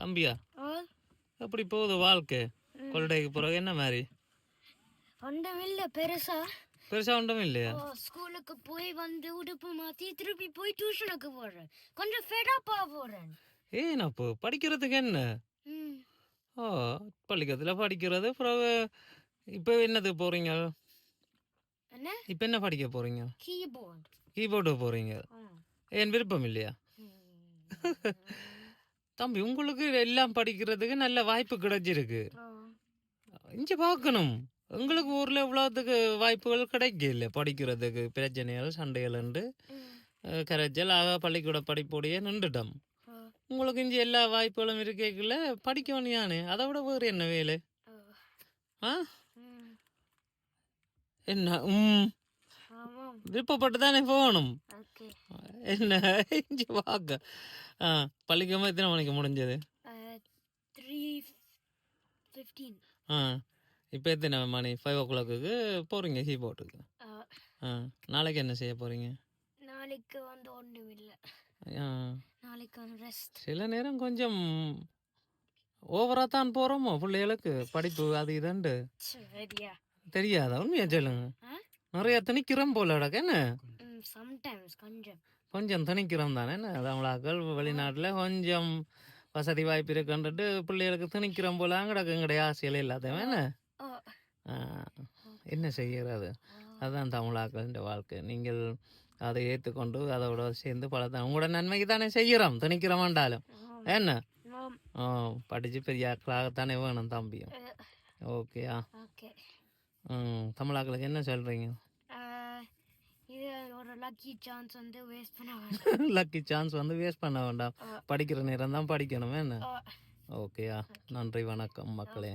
தம்பியா எப்படி போகுது வாழ்க்கை? கொள்ளைக்கு பிறகு என்ன மாதிரி? ஒன்றும் இல்லை பெருசா ஒன்றும் இல்லையா? ஸ்கூலுக்கு போய் வந்து உடுப்பு மாத்தி திருப்பி போய் டியூஷனுக்கு போறேன். கொஞ்சம் ஃபெடப்பா போறேன். ஏன் அப்போ படிக்கிறதுக்கு என்ன? ஓ, பள்ளிக்கூடத்தில் படிக்கிறது. பிறகு இப்போ என்னது போறீங்க? இப்போ என்ன படிக்க போறீங்க? கீபோர்டு போறீங்க. ஏன் விருப்பம் இல்லையா? தம்பி, உங்களுக்கு எல்லாம் படிக்கிறதுக்கு நல்ல வாய்ப்பு கிடைச்சிருக்கு. இங்கே பார்க்கணும். எங்களுக்கு ஊரில் இவ்வளோத்துக்கு வாய்ப்புகள் கிடைக்கல. படிக்கிறதுக்கு பிரச்சனைகள் சண்டைகள் உண்டு. கரைச்சல் ஆக பள்ளிக்கூட படிப்போடையே நின்றுட்டோம். உங்களுக்கு இங்கே எல்லா வாய்ப்புகளும் இருக்கல, படிக்க வேண்டியானே. அதை விட வேறு என்ன வேலை? ஆ, என்ன விருப்பப்பட்டு தானே போகணும். என்ன இங்கே பார்க்க பள்ளிக்கூடம் எத்தனை மணிக்கு முடிஞ்சது? 3:15. இப்போ எத்தனை மணி? 5 o'clock போகிறீங்க கீபோர்டுக்கு. நாளைக்கு என்ன செய்ய போகிறீங்க? நாளைக்கு வந்து ஒன்றும் இல்லை. நாளைக்கு ரெஸ்ட். சில நேரம் கொஞ்சம் ஓவராக தான் போகிறோமோ பிள்ளைகளுக்கு படிப்பு அது இதுண்டு. தெரியாதா? உண்மையா சொல்லுங்க. நிறைய திணிக்கிறோம் போல என்ன? கொஞ்சம் திணிக்கிறோம் தானே. தமிழாக்கள் வெளிநாட்டில் கொஞ்சம் வசதி வாய்ப்பு இருக்குன்ட்டு பிள்ளைகளுக்கு திணிக்கிறோம் போல கிடக்கு. எங்களுடைய ஆசையில் இல்லாதவன் என்ன என்ன செய்கிறது? அதுதான் தமிழாக்களின் வாழ்க்கை. நீங்கள் அதை ஏற்றுக்கொண்டு அதோட சேர்ந்து பலதான் உங்களோட நன்மைக்கு தானே செய்கிறோம், திணிக்கிறோம் வேண்டாலும் என்ன. படித்து பெரிய ஆக்களாகத்தானே வேணும் தம்பியும். ஓகேயா? தமிழாக்களுக்கு என்ன சொல்கிறீங்க? லக்கி சான்ஸ் வந்து வேஸ்ட் பண்ண வேண்டாம். படிக்கிற நேரம் தான் படிக்கணும் என்ன. ஓகேயா? நன்றி, வணக்கம் மக்களே.